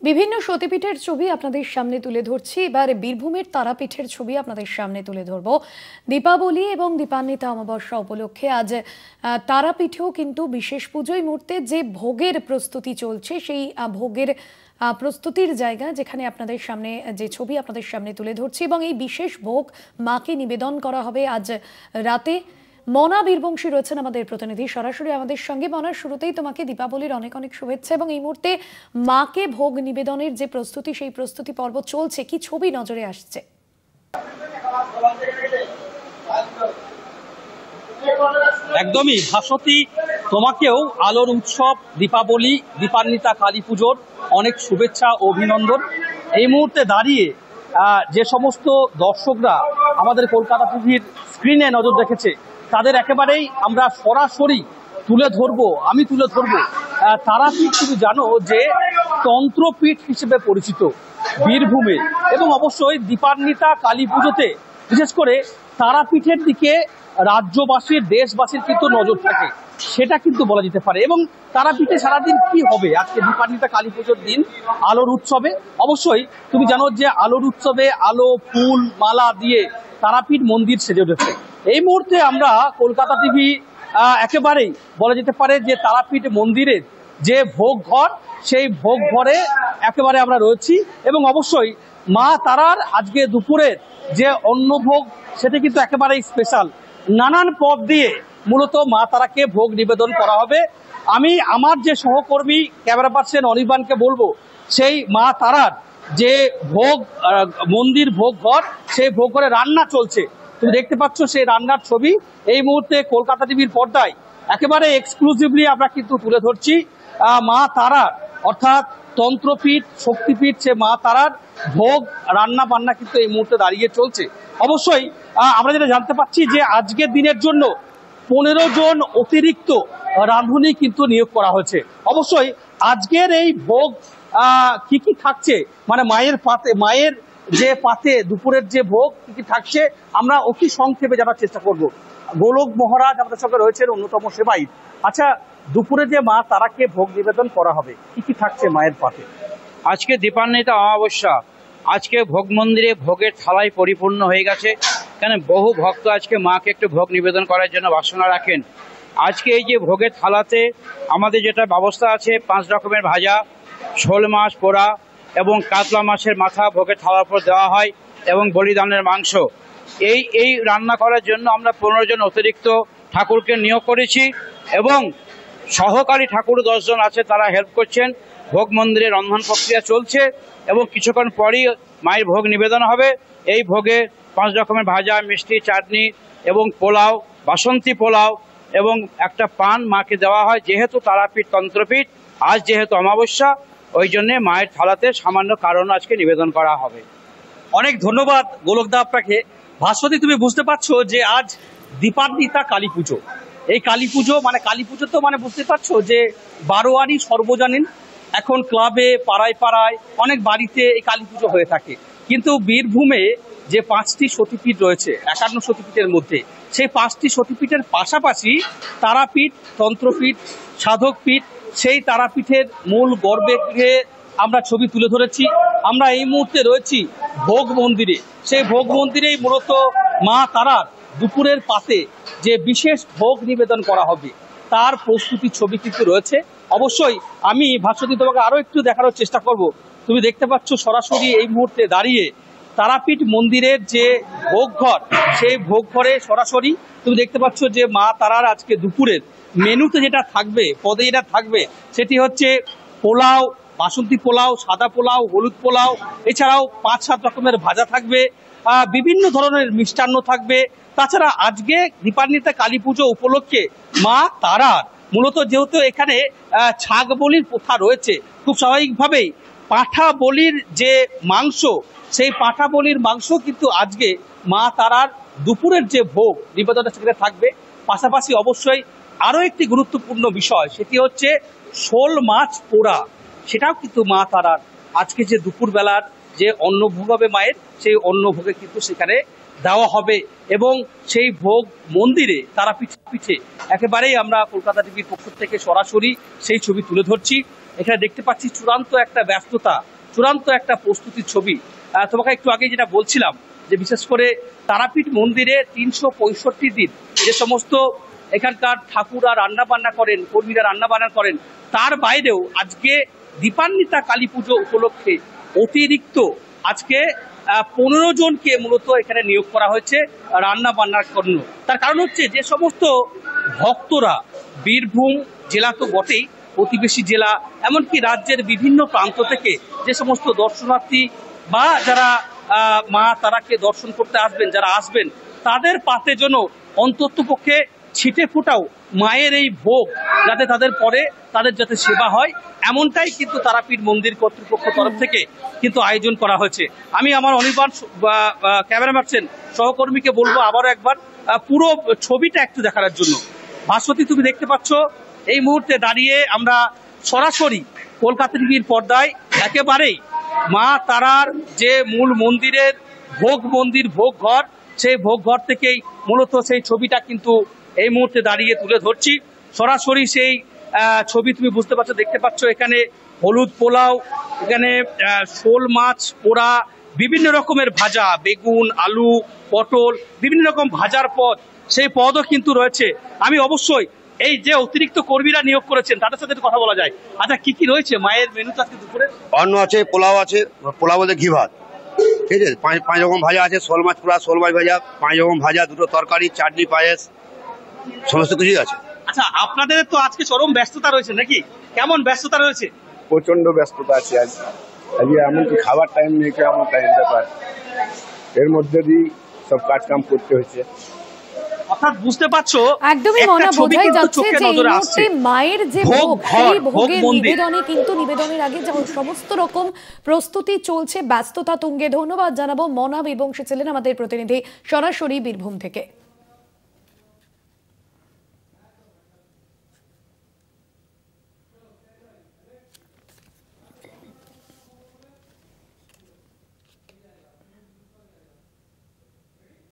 বিভিন্ন সতীপীঠের ছবি আপনাদের সামনে তুলে ধরছি। এবার বীরভূমের তারাপীঠের ছবি আপনাদের সামনে তুলে ধরব। দীপাবলি এবং দীপান্বিতা অমাবস্যা উপলক্ষে আজ তারাপীঠেও কিন্তু বিশেষ পুজোয় মুহূর্তে যে ভোগের প্রস্তুতি চলছে, সেই ভোগের প্রস্তুতির জায়গা যেখানে আপনাদের সামনে যে ছবি আপনাদের সামনে তুলে ধরছি, এবং এই বিশেষ ভোগ মাকে নিবেদন করা হবে আজ রাতে। মনা বীরবংশী রয়েছেন আমাদের প্রতিনিধি সরাসরি আমাদের সঙ্গে। মনা, শুরুতেই তোমাকে দীপাবলির অনেক অনেক শুভেচ্ছা, এবং এই মুহূর্তে মাকে ভোগ নিবেদনের যে প্রস্তুতি, সেই প্রস্তুতি পর্ব চলছে, কি ছবি নজরে আসছে? একদমই ভাস্বতী, তোমাকেও আলোর উৎসব দীপাবলি, দীপান্বিতা কালী পুজোর অনেক শুভেচ্ছা ও অভিনন্দন। এই মুহূর্তে দাঁড়িয়ে যে সমস্ত দর্শকরা আমাদের কলকাতা টিভির স্ক্রিনে নজর রেখেছে, তাদের একেবারেই আমরা সরাসরি তুলে ধরবো, আমি তুলে ধরবো তারাপীঠ। তুমি জানো যে তন্ত্রপীঠ হিসেবে পরিচিত বীরভূমে, এবং অবশ্যই দীপান্বিতা কালী পুজোতে বিশেষ করে তারাপীঠের দিকে রাজ্যবাসীর, দেশবাসীর কিন্তু নজর থাকে, সেটা কিন্তু বলা যেতে পারে। এবং তারাপীঠে সারাদিন কি হবে আজকে দীপান্বিতা কালী পুজোর দিন আলোর উৎসবে? অবশ্যই তুমি জানো যে আলোর উৎসবে আলো, ফুল, মালা দিয়ে তারাপীঠ মন্দির সেজে উঠেছে। এই মুহূর্তে আমরা কলকাতা টিভি একেবারেই বলা যেতে পারে যে তারাপীঠ মন্দিরের যে ভোগ ঘর, সেই ভোগ ঘরে একেবারে আমরা রয়েছি। এবং অবশ্যই মা তারার আজকে দুপুরের যে অন্নভোগ, সেটা কিন্তু একেবারেই স্পেশাল। নানান পদ দিয়ে মূলত মা তারাকে ভোগ নিবেদন করা হবে। আমি আমার যে সহকর্মী ক্যামেরা পার্সন অনির্বাণকে বলবো, সেই মা তারার যে ভোগ মন্দির ভোগ ঘর, সেই ভোগ ঘরে রান্না চলছে। তুমি দেখতে পাচ্ছ সেই রান্নার ছবি এই মুহূর্তে কলকাতা টিভির পর্দায় একেবারে এক্সক্লুসিভলি আমরা কিন্তু তুলে ধরছি। মা তারার অর্থাৎ তন্ত্রপীঠ, শক্তিপীঠ, সে মা তারার ভোগ রান্না বান্না কিন্তু এই মুহূর্তে দাঁড়িয়ে চলছে। অবশ্যই আমরা যেটা জানতে পাচ্ছি যে আজকের দিনের জন্য 15 জন অতিরিক্ত রাঁধুনি কিন্তু নিয়োগ করা হয়েছে। অবশ্যই আজকের এই ভোগ কি কি থাকছে, মানে মায়ের যে পাতে দুপুরের যে ভোগ কি কি থাকছে, আমরা অতি সংক্ষেপে জানার চেষ্টা করব। গোলক মহারাজ আমাদের সঙ্গে রয়েছেন, অন্যতম সেবায়িত। আচ্ছা, দুপুরে যে মা তারাকে ভোগ নিবেদন করা হবে, কি কি থাকছে মায়ের পাতে? আজকে দীপান্বিতা অমাবস্যা, আজকে ভোগ মন্দিরে ভোগের থালায় পরিপূর্ণ হয়ে গেছে। কেন বহু ভক্ত আজকে মাকে একটু ভোগ নিবেদন করার জন্য বাসনা রাখেন। আজকে এই যে ভোগের থালাতে আমাদের যেটা ব্যবস্থা আছে, 5 রকমের ভাজা, শোল মাছ পোড়া এবং কাতলা মাছের মাথা ভোগের থালার উপর দেওয়া হয়, এবং বলিদানের মাংস। এই রান্না করার জন্য আমরা 15 জন অতিরিক্ত ঠাকুরকে নিয়োগ করেছি, এবং সহকারী ঠাকুর 10 জন আছে, তারা হেল্প করছেন। ভোগ মন্দিরে রন্ধন প্রক্রিয়া চলছে, এবং কিছুক্ষণ পরই মায়ের ভোগ নিবেদন হবে। এই ভোগে 5 রকমের ভাজা, মিষ্টি, চাটনি এবং পোলাও, বাসন্তী পোলাও এবং একটা পান মাকে দেওয়া হয়। যেহেতু তারাপীঠ তন্ত্রপীঠ, আজ যেহেতু অমাবস্যা, ওই জন্য মায়ের থালাতে সামান্য কারণ আজকে নিবেদন করা হবে। অনেক ধন্যবাদ গোলকদা আপনাকে। ভাস্বতী, তুমি বুঝতে পারছো যে আজ দীপান্বিতা কালী পুজো। এই কালী পুজো মানে কালী পুজো তো মানে বুঝতে পারছো যে বারোয়ারি সর্বজনীন। এখন ক্লাবে, পাড়ায় পাড়ায়, অনেক বাড়িতে এই কালী পুজো হয়ে থাকে। কিন্তু বীরভূমে যে 5টি সতীপীঠ রয়েছে 51 সতীপীঠের মধ্যে, সেই 5টি সতীপীঠের পাশাপাশি তারাপীঠ, তন্ত্রপীঠ, সাধকপীঠ, সেই তারাপীঠের মূল গর্ভগৃহে আমরা ছবি তুলে ধরেছি। আমরা এই মুহূর্তে রয়েছি ভোগ মন্দিরে। সেই ভোগ মন্দিরেই মূলত মা তারার দুপুরের পাতে যে বিশেষ ভোগ নিবেদন করা হবে, তার প্রস্তুতি ছবি কিন্তু রয়েছে। অবশ্যই আমি ভাস্বতী তোমাকে আরো একটু দেখানোর চেষ্টা করব। তুমি দেখতে পাচ্ছ সরাসরি এই মুহূর্তে দাঁড়িয়ে তারাপীঠ মন্দিরের যে ভোগ ঘর, সেই ভোগ ঘরে সরাসরি তুমি দেখতে পাচ্ছ যে মা তারার আজকে দুপুরের মেনুতে যেটা থাকবে, পদে যেটা থাকবে, সেটি হচ্ছে পোলাও, বাসন্তী পোলাও, সাদা পোলাও, হলুদ পোলাও, এছাড়াও 5-7 রকমের ভাজা থাকবে, বিভিন্ন ধরনের মিষ্টান্ন থাকবে। তাছাড়া আজকে দীপান্বিতা কালী পুজো উপলক্ষে মা তারার মূলত যেহেতু এখানে ছাগ বলির প্রথা রয়েছে, খুব স্বাভাবিকভাবেই পাঁঠা বলির যে মাংস, সেই পাঁঠা বলির মাংস কিন্তু আজকে মা তারার দুপুরের যে ভোগ নিবেদনটা সেখানে থাকবে। পাশাপাশি অবশ্যই আরো একটি গুরুত্বপূর্ণ বিষয়, সেটি হচ্ছে শোল মাছ পোড়া। সেটাও কিন্তু মা তারার আজকে যে দুপুর বেলার যে অন্নভোগ হবে মায়ের, সেই অন্নভোগে কিন্তু সেখানে দেওয়া হবে। এবং সেই ভোগ মন্দিরে তারাপীঠে একেবারেই আমরা কলকাতা টিভির পক্ষ থেকে সরাসরি সেই ছবি তুলে ধরছি। এখানে দেখতে পাচ্ছি চূড়ান্ত একটা ব্যস্ততা, চূড়ান্ত একটা প্রস্তুতির ছবি। তোমাকে একটু আগে যেটা বলছিলাম যে বিশেষ করে তারাপীঠ মন্দিরে 365 দিন যে সমস্ত এখানকার ঠাকুররা রান্না বান্না করেন, কর্মীরা রান্না বান্না করেন, তার বাইরেও আজকে দীপান্বিতা কালী পুজো উপলক্ষে অতিরিক্ত আজকে 15 জনকে মূলত এখানে নিয়োগ করা হয়েছে রান্না বান্নার জন্য। তার কারণ হচ্ছে যে সমস্ত ভক্তরা বীরভূম জেলা তো বটেই, প্রতিবেশী জেলা এমনকি রাজ্যের বিভিন্ন প্রান্ত থেকে যে সমস্ত দর্শনার্থী বা যারা মা তারাকে দর্শন করতে আসবেন, যারা আসবেন তাদের পাতে যেন অন্তত পক্ষে ছিটে ফোটাও মায়ের এই ভোগ যাতে তাদের পরে তাদের যাতে সেবা হয়, এমনটাই কিন্তু তারাপীঠ মন্দির কর্তৃপক্ষ তরফ থেকে কিন্তু আয়োজন করা হয়েছে। আমি আমার অনির্বাণ ক্যামেরাম্যান সহকর্মীকে বলবো আবারও একবার পুরো ছবিটা একটু দেখার জন্য। ভাস্বতী, তুমি দেখতে পাচ্ছ এই মুহূর্তে দাঁড়িয়ে আমরা সরাসরি কলকাতা টিভির পর্দায় একেবারেই মা তারার যে মূল মন্দিরের ভোগ ঘর, সেই ভোগ ঘর থেকেই মূলত সেই ছবিটা কিন্তু এই মুহূর্তে দাঁড়িয়ে তুলে ধরছি। সরাসরি সেই ছবি তুমি বুঝতে পারছো, দেখতে পাচ্ছ এখানে হলুদ পোলাও, এখানে শোল মাছ পোড়া, বিভিন্ন রকমের ভাজা, বেগুন, আলু, পটল, বিভিন্ন রকম ভাজার পদ, সেই পদও কিন্তু রয়েছে। আমি অবশ্যই এই যে অতিরিক্ত কর্মীরা নিয়োগ করেছেন তাদের সাথে কথা বলা যায়। আচ্ছা, কি কি রয়েছে মায়ের মেনুতে আজকে দুপুরে? অন্ন আছে, পোলাও আছে, পোলাও বলতে ঘি ভাত, ঠিক আছে, পাঁচ রকম ভাজা আছে, শোল মাছ পোড়া, শোল মাছ ভাজা, 5 রকম ভাজা, 2টো তরকারি, চাটনি, পায়েস, সমস্ত কিছুই আছে। আচ্ছা, আপনাদের তো আজকে চরম ব্যস্ততা রয়েছে নাকি? কেমন ব্যস্ততা রয়েছে? প্রচন্ড ব্যস্ততা আছে আজকে এমনকি খাবার টাইম নেই, এমন টাইম ব্যাপার, এর মধ্যে দিয়ে সব কাজ কাম করতে হচ্ছে। অর্থাৎ বুঝতে পারছো একদমই মনে বোঝাই যাচ্ছে যে এই মুহূর্তে মায়ের যে ভোগ, সেই ভোগের নিবেদনে কিন্তু নিবেদনের আগে সমস্ত রকম প্রস্তুতি চলছে, ব্যস্ততা তুঙ্গে। ধন্যবাদ জানাবো মনা বীরবংশী ছিলেন আমাদের প্রতিনিধি সরাসরি বীরভূম থেকে।